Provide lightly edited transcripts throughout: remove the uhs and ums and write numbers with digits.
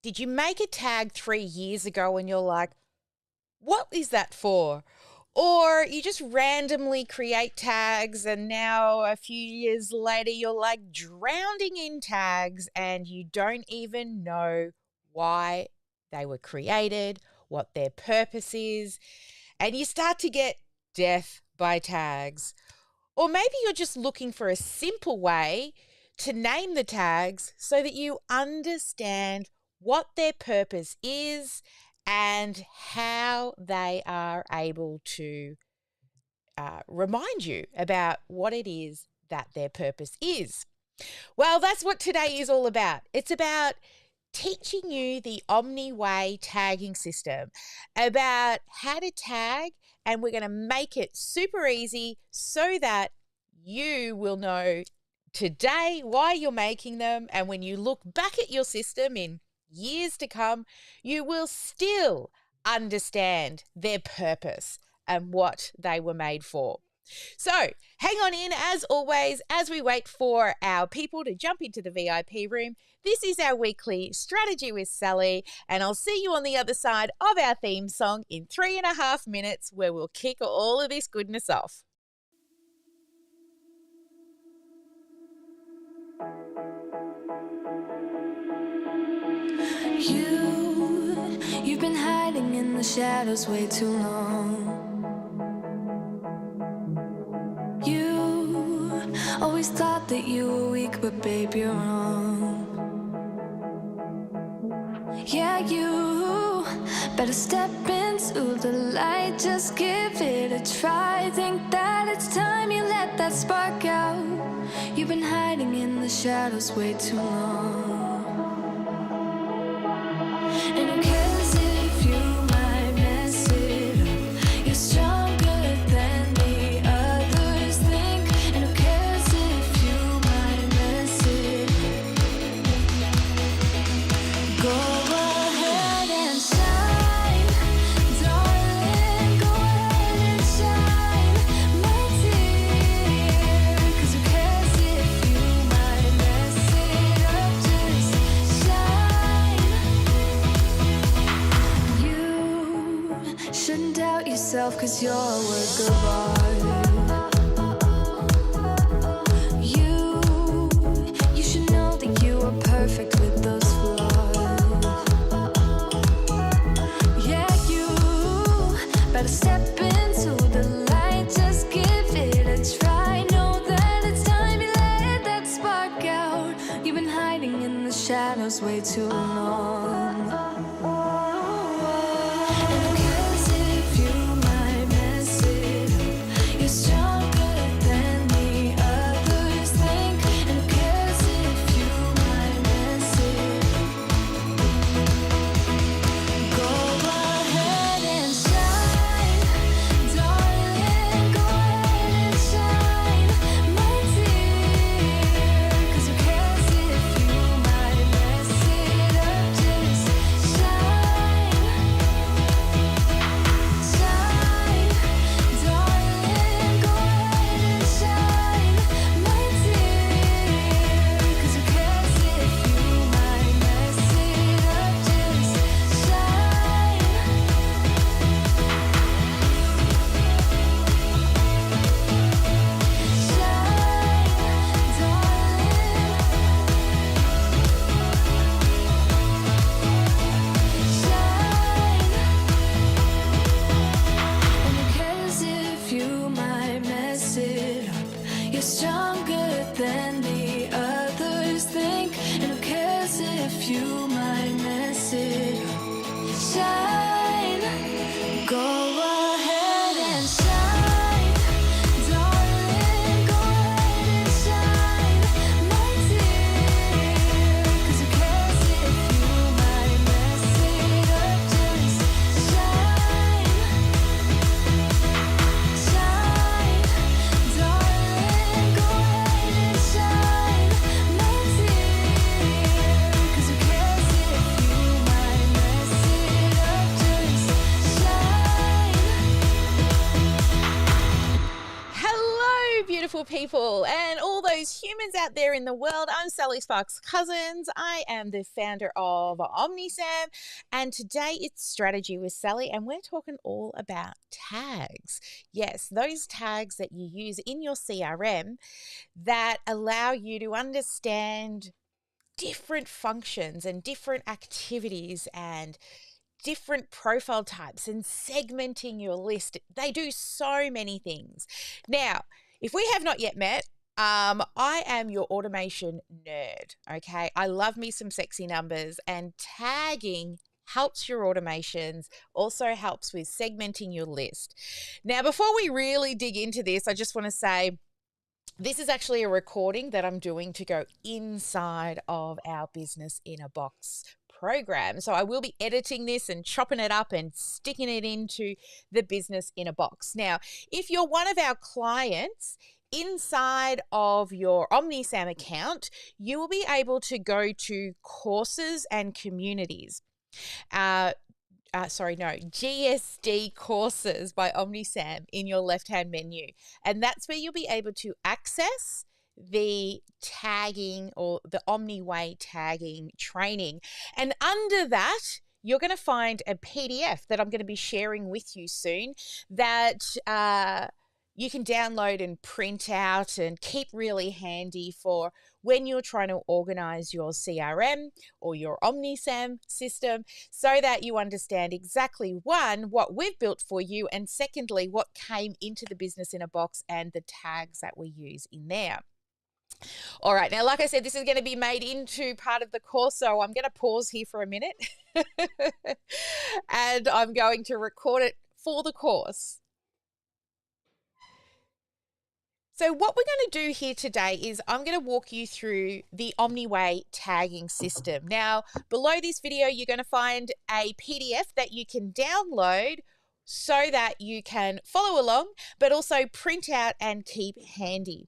Did you make a tag 3 years ago and you're like, what is that for? Or you just randomly create tags and now a few years later you're like drowning in tags and you don't even know why they were created, what their purpose is, and you start to get death by tags. Or maybe you're just looking for a simple way to name the tags so that you understand what their purpose is and how they are able to remind you about what it is that their purpose is. Well, that's what today is all about. It's about teaching you the OmniWAY tagging system, about how to tag, and we're going to make it super easy so that you will know today why you're making them, and when you look back at your system in years to come, you will still understand their purpose and what they were made for. So hang on in as always as we wait for our people to jump into the VIP room. This is our weekly Strategy with Sally, and I'll see you on the other side of our theme song in 3.5 minutes, where we'll kick all of this goodness off. You've been hiding in the shadows way too long. You always thought that you were weak, but babe, you're wrong. Yeah, you better step into the light, just give it a try. Think that it's time you let that spark out. You've been hiding in the shadows way too long. And who cares if you might mess it up? You're stronger than the others think. And who cares if you might mess it up? Go ahead and shine, darling. Go ahead and shine, my dear. 'Cause who cares if you might mess it up? Just shine. You shouldn't doubt yourself, 'cause you're a work of art. You should know that you are perfect with those flaws. Yeah, you better step into the light, just give it a try. Know that it's time you let that spark out. You've been hiding in the shadows way too long. And who cares if you might mess it up? You're stronger than the others think. And who cares if you might mess it up? Go ahead and shine, darling. Go ahead and shine, my dear. 'Cause who cares if you might mess it up? Just shine, shine, darling. Go ahead and shine, my dear. 'Cause who cares if you might mess it up? Just shine. And who cares if you might mess it up? You're stronger than the others think. And who cares if you might mess it up? Shine. Go ahead and shine, darling. Go ahead and shine, my dear. 'Cause who cares if you might mess it up? Just shine, shine, darling. Go ahead and shine, my dear. 'Cause who cares if you might mess it up? Just shine. Hello, beautiful people, and all those those humans out there in the world. I'm Sally Sparks Cousins. I am the founder of OmniSam, and today it's Strategy with Sally, and we're talking all about tags. Yes, those tags that you use in your CRM that allow you to understand different functions and different activities and different profile types and segmenting your list. They do so many things. Now, if we have not yet met, I am your automation nerd, okay? I love me some sexy numbers, and tagging helps your automations, also helps with segmenting your list. Now, before we really dig into this, I just want to say, this is actually a recording that I'm doing to go inside of our Business in a Box program. So I will be editing this and chopping it up and sticking it into the Business in a Box. Now, if you're one of our clients, inside of your OmniSam account, you will be able to go to courses and communities. GSD courses by OmniSam in your left-hand menu. And that's where you'll be able to access the tagging or the OmniWAY tagging training. And under that, you're going to find a PDF that I'm going to be sharing with you soon that you can download and print out and keep really handy for when you're trying to organize your CRM or your OmniSam system, so that you understand exactly, one, what we've built for you, and secondly, what came into the Business in a Box and the tags that we use in there. All right, now, like I said, this is going to be made into part of the course, so I'm going to pause here for a minute and I'm going to record it for the course. So what we're going to do here today is I'm going to walk you through the OmniWAY tagging system. Now, below this video, you're going to find a PDF that you can download so that you can follow along, but also print out and keep handy.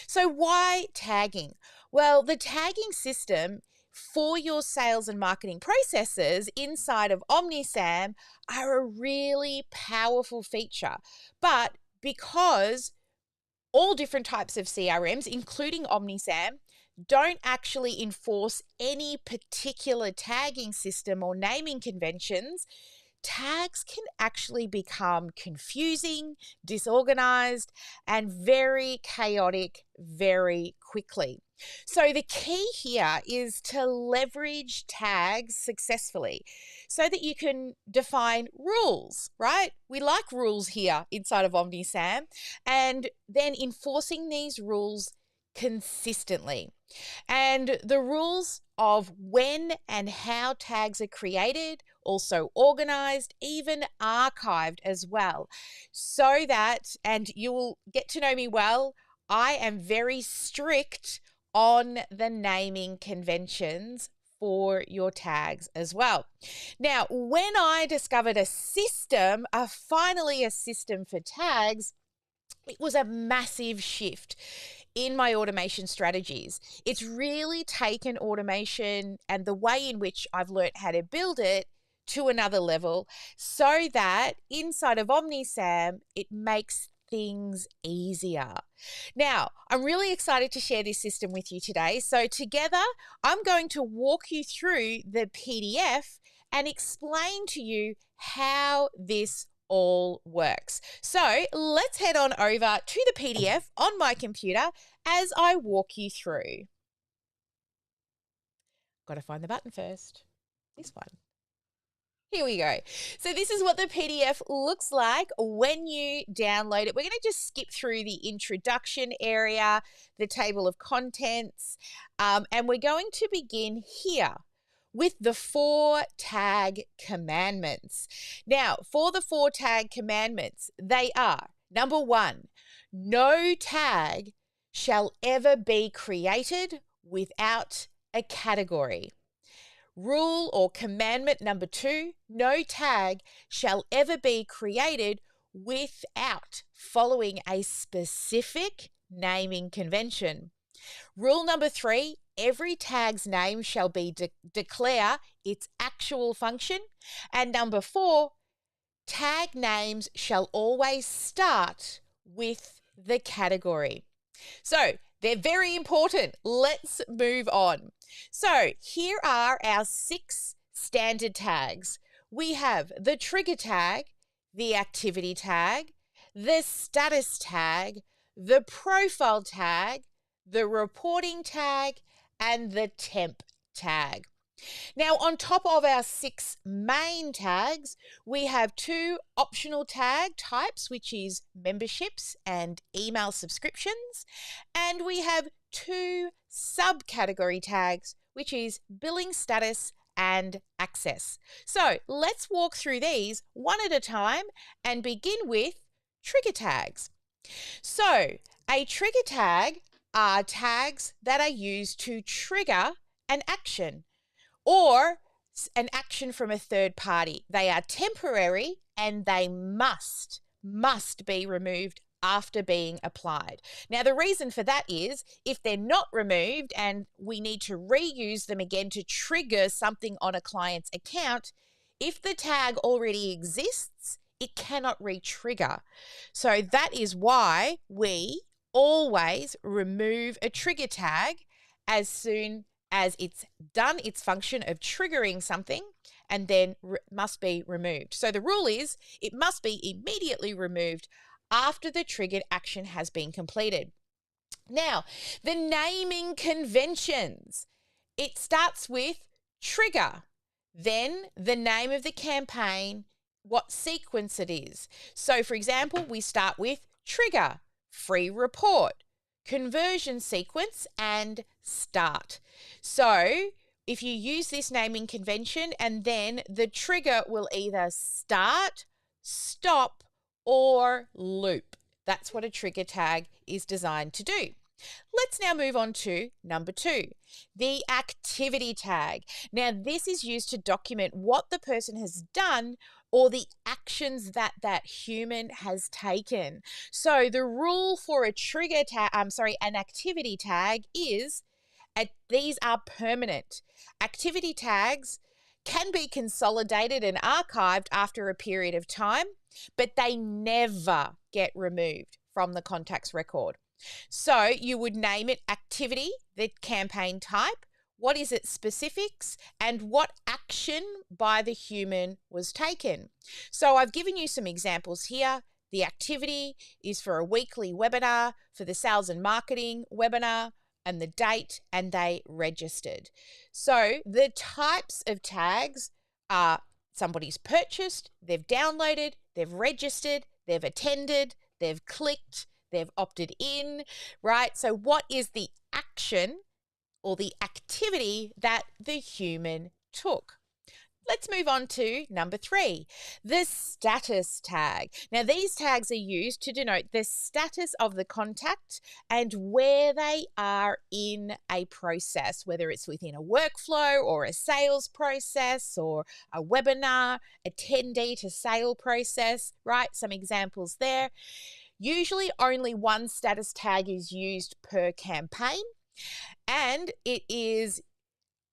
So why tagging? Well, the tagging system for your sales and marketing processes inside of OmniSam are a really powerful feature, but because all different types of CRMs, including OmniSam, don't actually enforce any particular tagging system or naming conventions, tags can actually become confusing, disorganized, and very chaotic very quickly. So the key here is to leverage tags successfully so that you can define rules, right? We like rules here inside of OmniSam, and then enforcing these rules consistently. And the rules of when and how tags are created, also organized, even archived as well. So that, and you will get to know me well, I am very strict on the naming conventions for your tags as well. Now, when I discovered a system, finally a system for tags, it was a massive shift in my automation strategies. It's really taken automation and the way in which I've learned how to build it to another level, so that inside of OmniSam, it makes things easier. Now, I'm really excited to share this system with you today. So together, I'm going to walk you through the PDF and explain to you how this all works. So let's head on over to the PDF on my computer as I walk you through. Got to find the button first. This one. Here we go. So this is what the PDF looks like when you download it. We're going to just skip through the introduction area, the table of contents, and we're going to begin here with the 4 tag commandments. Now, for the 4 tag commandments, they are, number 1, no tag shall ever be created without a category. Rule or commandment number 2, no tag shall ever be created without following a specific naming convention. Rule number 3, every tag's name shall be declare its actual function. And number 4, tag names shall always start with the category. So They're very important. Let's move on. So here are our 6 standard tags. We have the trigger tag, the activity tag, the status tag, the profile tag, the reporting tag, and the temp tag. Now, on top of our 6 main tags, we have 2 optional tag types, which is memberships and email subscriptions. And we have 2 subcategory tags, which is billing status and access. So let's walk through these one at a time and begin with trigger tags. So a trigger tag are tags that are used to trigger an action or an action from a third party. They are temporary and they must be removed after being applied. Now, the reason for that is if they're not removed and we need to reuse them again to trigger something on a client's account, if the tag already exists, it cannot re-trigger. So that is why we always remove a trigger tag as soon as it's done its function of triggering something and then must be removed. So the rule is it must be immediately removed after the triggered action has been completed. Now, the naming conventions. It starts with trigger, then the name of the campaign, what sequence it is. So, for example, we start with trigger, free report, conversion sequence, and start. So if you use this naming convention and then the trigger will either start, stop, or loop. That's what a trigger tag is designed to do. Let's now move on to number 2, the activity tag. Now, this is used to document what the person has done or the actions that that human has taken. So the rule for a trigger tag, an activity tag is these are permanent. Activity tags can be consolidated and archived after a period of time, but they never get removed from the contacts record. So you would name it activity, the campaign type, what is its specifics, and what action by the human was taken. So I've given you some examples here. The activity is for a weekly webinar, for the sales and marketing webinar, and the date, and they registered. So the types of tags are somebody's purchased, they've downloaded, they've registered, they've attended, they've clicked, they've opted in, right? So what is the action or the activity that the human took? Let's move on to number 3, the status tag. Now, these tags are used to denote the status of the contact and where they are in a process, whether it's within a workflow or a sales process or a webinar, attendee to sale process, right? Some examples there. Usually only one status tag is used per campaign, and it is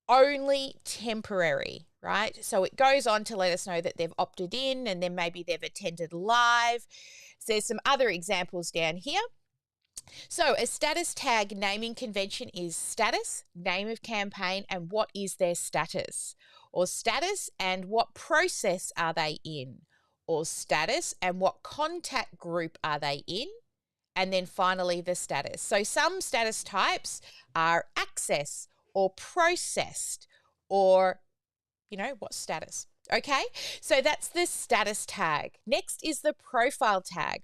only temporary, right? So it goes on to let us know that they've opted in and then maybe they've attended live. So there's some other examples down here. So a status tag naming convention is status, name of campaign, and what is their status, or status and what process are they in, or status and what contact group are they in, and then finally the status. So some status types are access or processed or, what status. Okay, so that's the status tag. Next is the profile tag.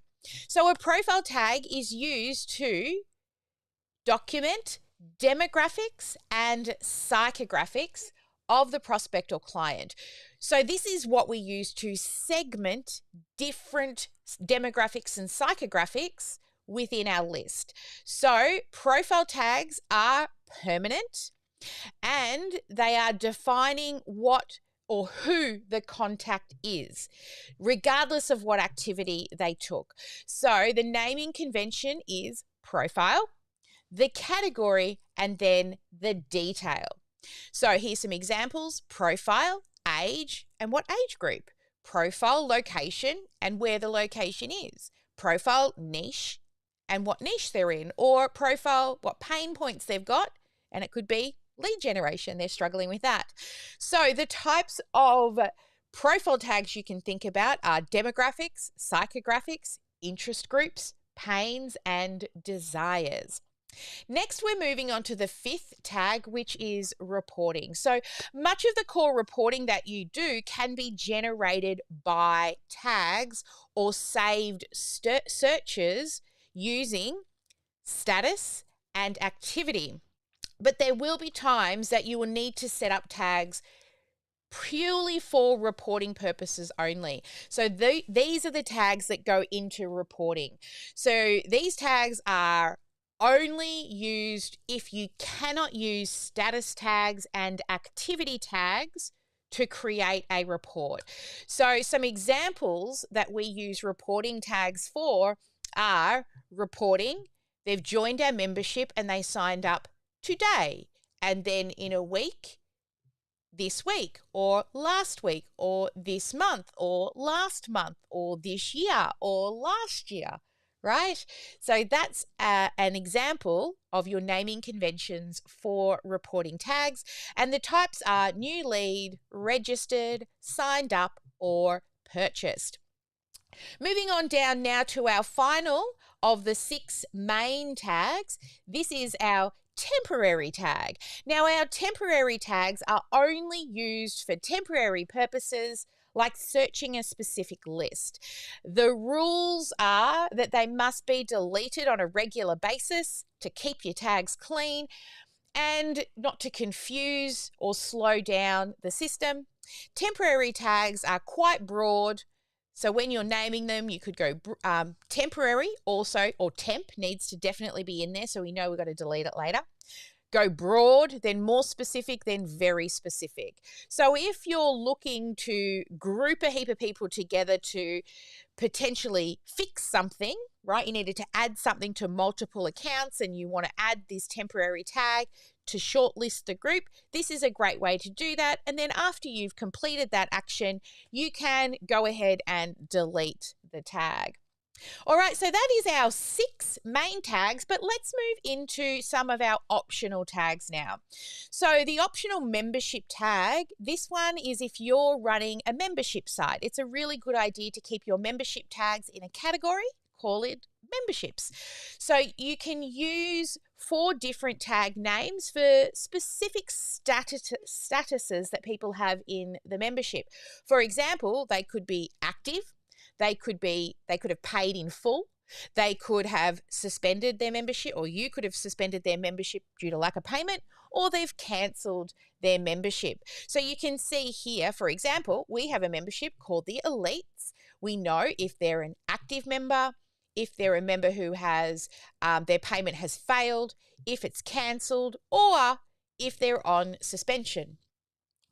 So a profile tag is used to document demographics and psychographics of the prospect or client. So this is what we use to segment different demographics and psychographics within our list. So profile tags are permanent and they are defining what or who the contact is, regardless of what activity they took. So the naming convention is profile, the category, and then the detail. So here's some examples: profile, age, and what age group; profile, location, and where the location is; profile, niche, and what niche they're in, or profile what pain points they've got, and it could be lead generation. They're struggling with that. So the types of profile tags you can think about are demographics, psychographics, interest groups, pains, and desires. Next, we're moving on to the fifth tag, which is reporting. So much of the core reporting that you do can be generated by tags or saved searches using status and activity. But there will be times that you will need to set up tags purely for reporting purposes only. So these are the tags that go into reporting. So these tags are only used if you cannot use status tags and activity tags to create a report. So some examples that we use reporting tags for are reporting. They've joined our membership and they signed up today, and then in a week, this week, or last week, or this month, or last month, or this year, or last year, right? So that's an example of your naming conventions for reporting tags. And the types are new lead, registered, signed up, or purchased. Moving on down now to our final of the 6 main tags. This is our temporary tag. Now, our temporary tags are only used for temporary purposes, like searching a specific list. The rules are that they must be deleted on a regular basis to keep your tags clean and not to confuse or slow down the system. Temporary tags are quite broad. So when you're naming them, you could go temporary also, or temp needs to definitely be in there so we know we've got to delete it later. Go broad, then more specific, then very specific. So if you're looking to group a heap of people together to potentially fix something, right? You needed to add something to multiple accounts and you want to add this temporary tag to shortlist the group. This is a great way to do that. And then after you've completed that action, you can go ahead and delete the tag. All right, so that is our 6 main tags, but let's move into some of our optional tags now. So the optional membership tag, this one is if you're running a membership site. It's a really good idea to keep your membership tags in a category, call it memberships. So you can use 4 different tag names for specific statuses that people have in the membership. For example, they could be active. They could have paid in full. They could have suspended their membership, or you could have suspended their membership due to lack of payment, or they've cancelled their membership. So you can see here, for example, we have a membership called the Elites. We know if they're an active member, if they're a member who has their payment has failed, if it's cancelled, or if they're on suspension.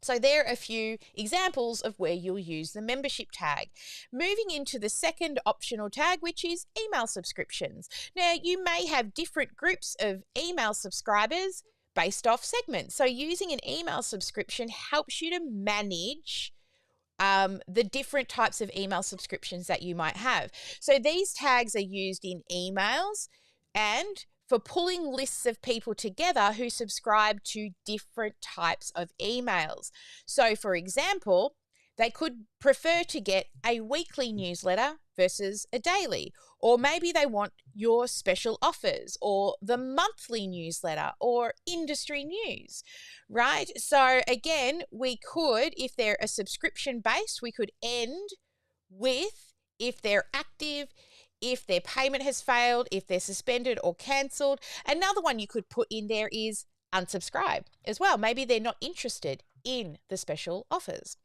So there are a few examples of where you'll use the membership tag. Moving into the second optional tag, which is email subscriptions. Now, you may have different groups of email subscribers based off segments. So using an email subscription helps you to manage the different types of email subscriptions that you might have. So these tags are used in emails and for pulling lists of people together who subscribe to different types of emails. So, for example, they could prefer to get a weekly newsletter versus a daily, or maybe they want your special offers or the monthly newsletter or industry news, right? So again, we could, if they're a subscription based, we could end with if they're active, if their payment has failed, if they're suspended or cancelled. Another one you could put in there is unsubscribe as well. Maybe they're not interested in the special offers.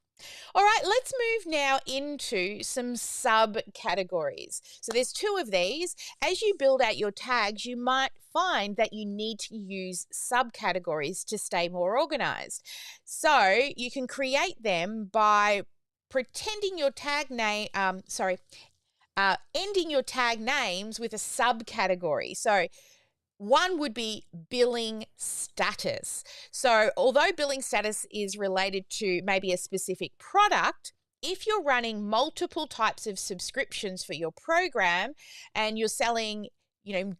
All right, let's move now into some subcategories. So there's 2 of these. As you build out your tags, you might find that you need to use subcategories to stay more organized. So you can create them by pretending your tag name, ending your tag names with a subcategory. So one would be billing status. So although billing status is related to maybe a specific product, if you're running multiple types of subscriptions for your program and you're selling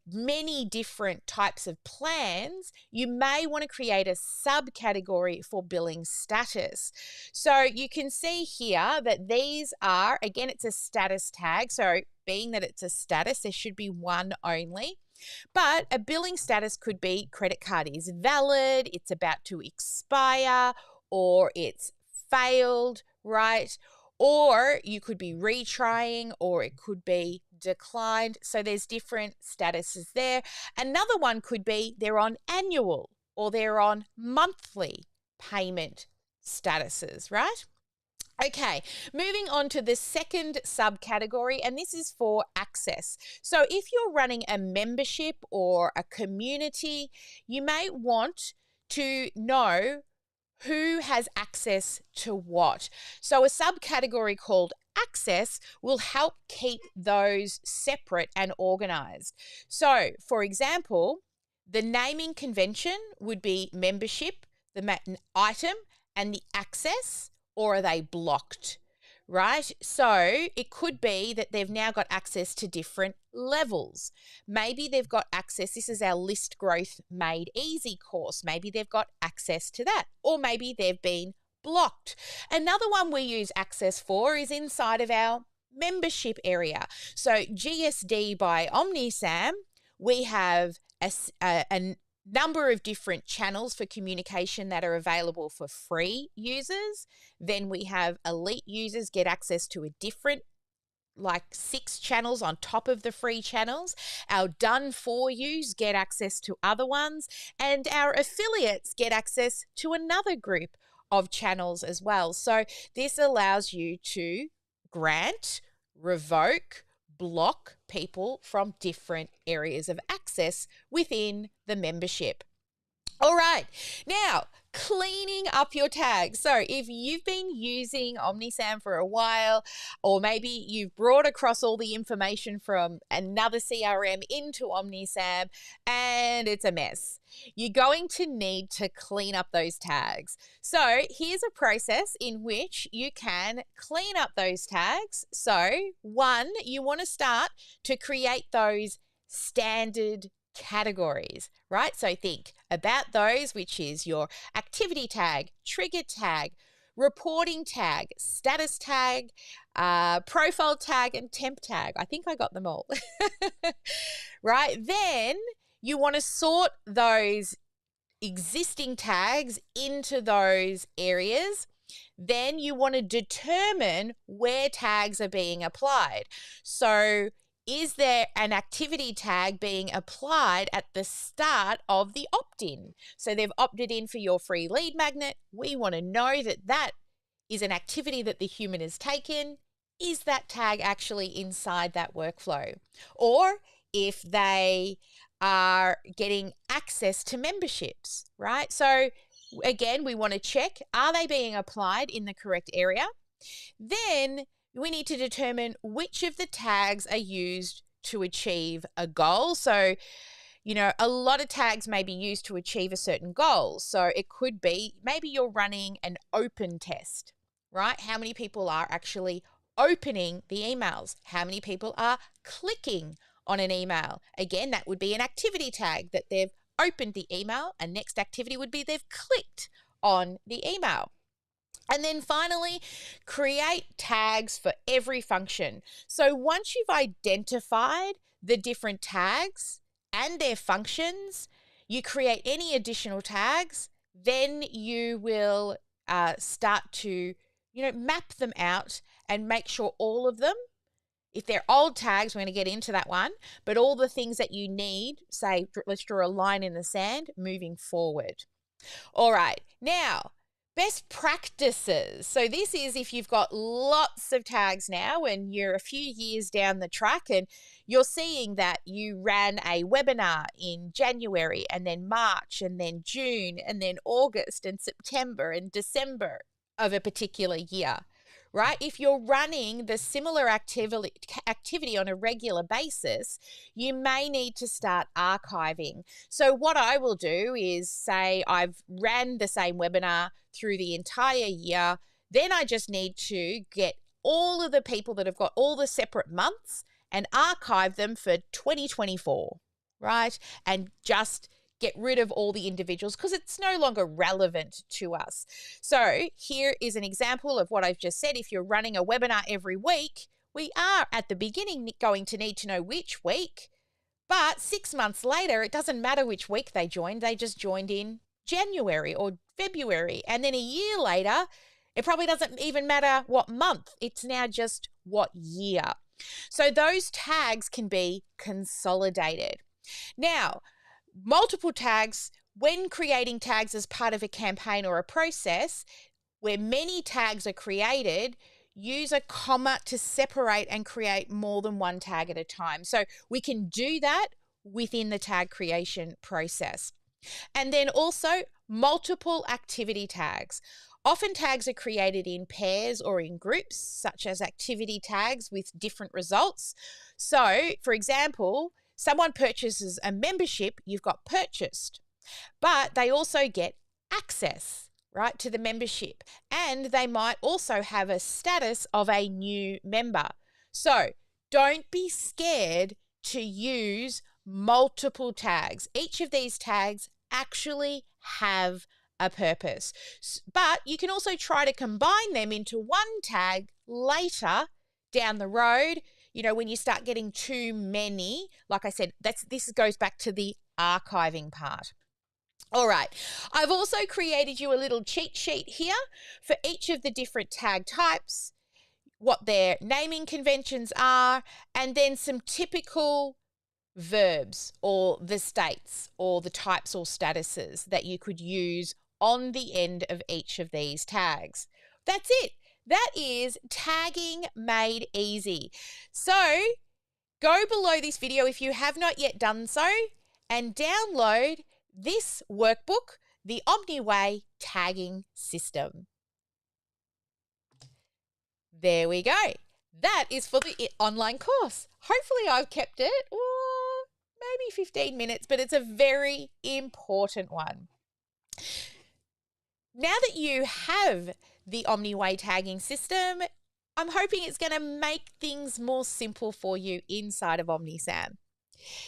many different types of plans, you may want to create a subcategory for billing status. So you can see here that these are, again, it's a status tag. So being that it's a status, there should be one only. But a billing status could be credit card is valid, it's about to expire, or it's failed, right? Or you could be retrying, or it could be declined. So there's different statuses there. Another one could be they're on annual or they're on monthly payment statuses, right? Okay, moving on to the second subcategory, and this is for access. So if you're running a membership or a community, you may want to know who has access to what. So a subcategory called access will help keep those separate and organized. So, for example, the naming convention would be membership, the item, and the access, or are they blocked, right? So it could be that they've now got access to different levels. Maybe they've got access, this is our List Growth Made Easy course. Maybe they've got access to that, or maybe they've been blocked. Another one we use access for is inside of our membership area. So GSD by OmniSam, we have a number of different channels for communication that are available for free users. Then we have elite users get access to a different, like 6 channels on top of the free channels. Our done for yous get access to other ones, and our affiliates get access to another group of channels as well. So this allows you to grant, revoke, block people from different areas of access within the membership. All right, now cleaning up your tags. So if you've been using OmniSam for a while, or maybe you've brought across all the information from another CRM into OmniSam and it's a mess, you're going to need to clean up those tags. So here's a process in which you can clean up those tags. So one, you want to start to create those standard categories, right? So think about those, which is your activity tag, trigger tag, reporting tag, status tag, profile tag, and temp tag. I think I got them all. Right? Then you want to sort those existing tags into those areas. Then you want to determine where tags are being applied. So is there an activity tag being applied at the start of the opt-in? So they've opted in for your free lead magnet. We want to know that that is an activity that the human has taken. Is that tag actually inside that workflow? Or if they are getting access to memberships, right? So again, we want to check, are they being applied in the correct area? Then we need to determine which of the tags are used to achieve a goal. So, a lot of tags may be used to achieve a certain goal. So it could be, maybe you're running an open test, right? How many people are actually opening the emails? How many people are clicking on an email? Again, that would be an activity tag that they've opened the email, and next activity would be they've clicked on the email. And then finally, create tags for every function. So once you've identified the different tags and their functions, you create any additional tags, then you will start to, map them out and make sure all of them, if they're old tags, we're going to get into that one, but all the things that you need, say, let's draw a line in the sand moving forward. All right, now, best practices. So this is if you've got lots of tags now and you're a few years down the track and you're seeing that you ran a webinar in January and then March and then June and then August and September and December of a particular year, right? If you're running the similar activity on a regular basis, you may need to start archiving. So what I will do is say I've ran the same webinar through the entire year. Then I just need to get all of the people that have got all the separate months and archive them for 2024, right? And just get rid of all the individuals because it's no longer relevant to us. So here is an example of what I've just said. If you're running a webinar every week, we are at the beginning going to need to know which week, but 6 months later, it doesn't matter which week they joined. They just joined in January or February. And then a year later, it probably doesn't even matter what month. It's now just what year. So those tags can be consolidated. Now, multiple tags, when creating tags as part of a campaign or a process where many tags are created, use a comma to separate and create more than one tag at a time. So we can do that within the tag creation process. And then also multiple activity tags. Often tags are created in pairs or in groups, such as activity tags with different results. So, for example, someone purchases a membership, you've got purchased, but they also get access, right, to the membership. And they might also have a status of a new member. So don't be scared to use multiple tags. Each of these tags actually have a purpose, but you can also try to combine them into one tag later down the road. You know, when you start getting too many, like I said, this goes back to the archiving part. All right, I've also created you a little cheat sheet here for each of the different tag types, what their naming conventions are, and then some typical verbs or the states or the types or statuses that you could use on the end of each of these tags. That's it. That is tagging made easy. So go below this video if you have not yet done so and download this workbook, the OmniWAY Tagging System. There we go. That is for the online course. Hopefully I've kept it, maybe 15 minutes, but it's a very important one. Now that you have the OmniWAY tagging system, I'm hoping it's going to make things more simple for you inside of OmniSam.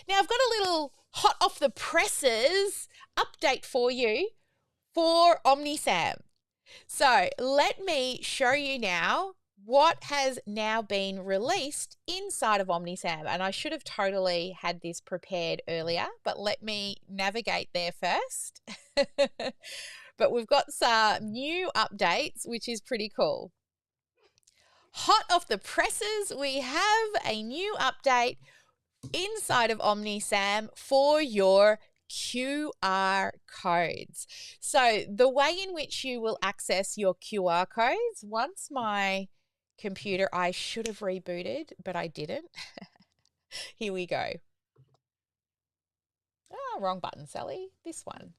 Now, I've got a little hot off the presses update for you for OmniSam. So let me show you now what has now been released inside of OmniSam. And I should have totally had this prepared earlier, but let me navigate there first. But we've got some new updates, which is pretty cool. Hot off the presses, we have a new update inside of OmniSam for your QR codes. So the way in which you will access your QR codes, once my computer, I should have rebooted, but I didn't. Here we go. Oh, wrong button, Sally. This one.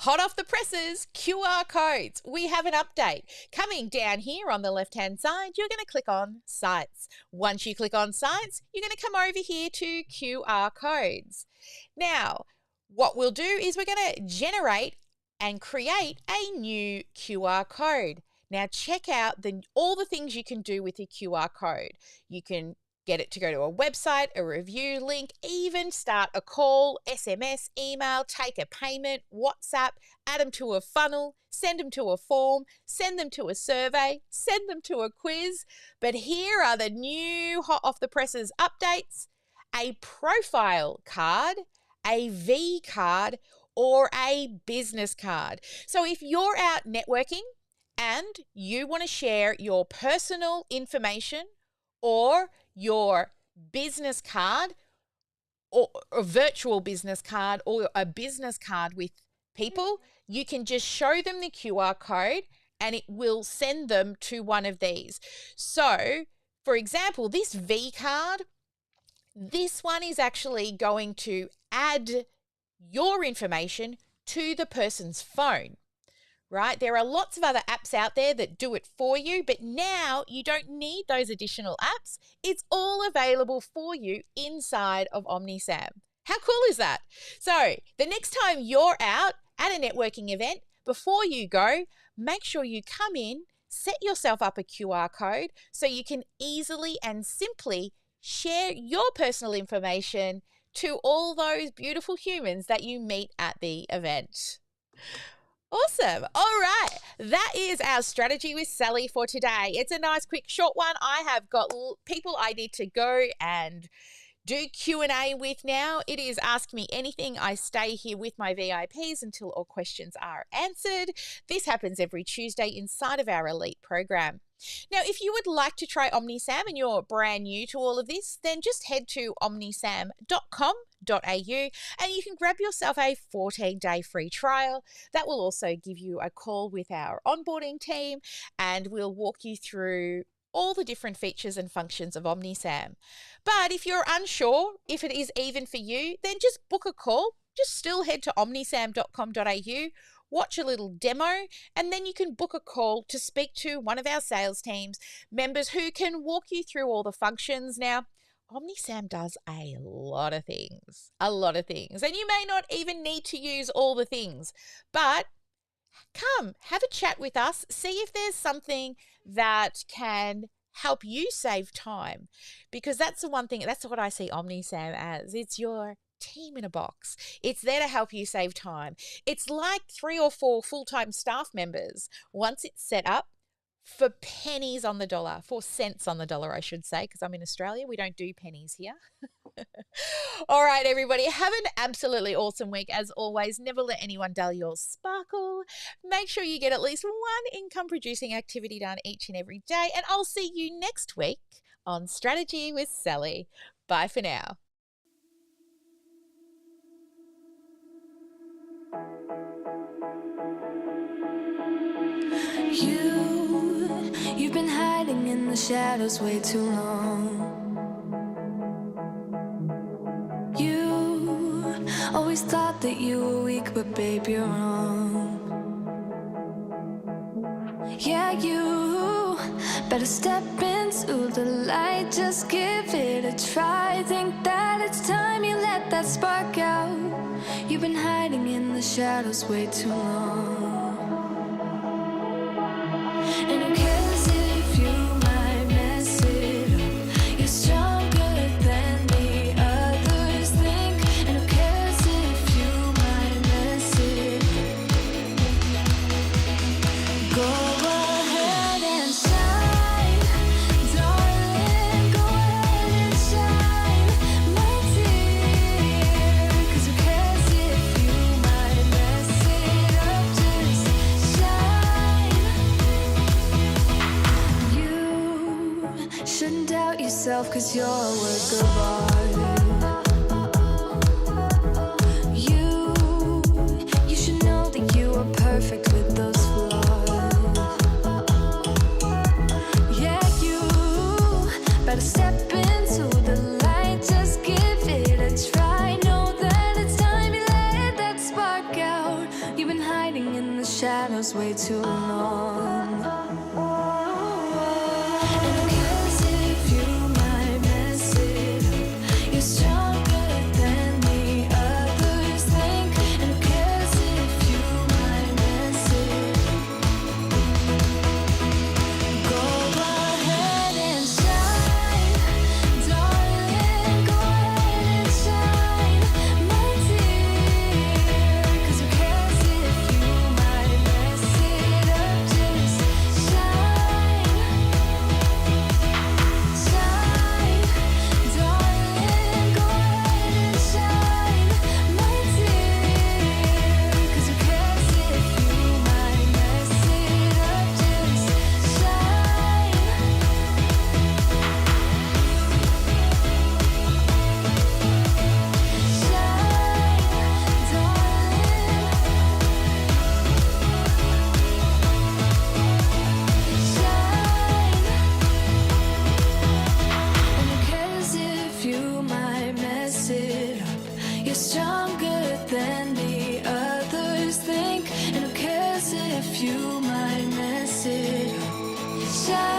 Hot off the presses, QR codes. We have an update. Coming down here on the left-hand side, you're going to click on Sites. Once you click on Sites, you're going to come over here to QR codes. Now, what we'll do is we're going to generate and create a new QR code. Now, check out all the things you can do with your QR code. You can get it to go to a website, a review link, even start a call, SMS, email, take a payment, WhatsApp, add them to a funnel, send them to a form, send them to a survey, send them to a quiz. But here are the new hot off the presses updates: a profile card, a V card, or a business card. So if you're out networking and you want to share your personal information or your business card or a virtual business card or a business card with people, you can just show them the QR code and it will send them to one of these. So, for example, this V card, this one is actually going to add your information to the person's phone. Right? There are lots of other apps out there that do it for you, but now you don't need those additional apps. It's all available for you inside of OmniSam. How cool is that? So the next time you're out at a networking event, before you go, make sure you come in, set yourself up a QR code so you can easily and simply share your personal information to all those beautiful humans that you meet at the event. Awesome. All right. That is our strategy with Sally for today. It's a nice, quick, short one. I have got people I need to go and do Q&A with now. It is Ask Me Anything. I stay here with my VIPs until all questions are answered. This happens every Tuesday inside of our Elite program. Now, if you would like to try OmniSam and you're brand new to all of this, then just head to omnisam.com.au and you can grab yourself a 14-day free trial. That will also give you a call with our onboarding team and we'll walk you through all the different features and functions of OmniSam. But if you're unsure if it is even for you, then just book a call. Just still head to omnisam.com.au, watch a little demo, and then you can book a call to speak to one of our sales teams members who can walk you through all the functions. Now, OmniSam does a lot of things, and you may not even need to use all the things, but come have a chat with us, see if there's something that can help you save time, because that's the one thing, that's what I see OmniSam as. It's your team in a box. It's there to help you save time. It's like 3 or 4 full-time staff members. Once it's set up, for pennies on the dollar, 4 cents on the dollar, I should say, because I'm in Australia. We don't do pennies here. All right, everybody, have an absolutely awesome week. As always, never let anyone dull your sparkle. Make sure you get at least one income-producing activity done each and every day, and I'll see you next week on Strategy with Sally. Bye for now. You've been hiding in the shadows way too long. You always thought that you were weak, but babe, you're wrong. Yeah, you better step into the light, just give it a try. Think that it's time you let that spark out. You've been hiding in the shadows way too long. And who cares if you might mess it up? You're stronger than the others think. And who cares if you might mess it up? Go ahead and shine, darling. Go ahead and shine, my dear. 'Cause who cares if you might mess it up? Just shine. You shouldn't doubt yourself, 'cause you're a work of art. You should know that you are perfect with those flaws. Yeah, you better step into the light, just give it a try. Know that it's time you let that spark out. You've been hiding in the shadows way too long. And who cares if you might mess it up? You're stronger than the others think. And who cares if you might mess it up? Go ahead and shine, darling. Go ahead and shine, my dear. 'Cause who cares if you might mess it up? Just shine, shine, darling. Go ahead and shine, my dear. 'Cause who cares if you might mess it up? Just shine. And who cares if you might mess it up? You're stronger than the others think. And who cares if you might mess it up? Shine.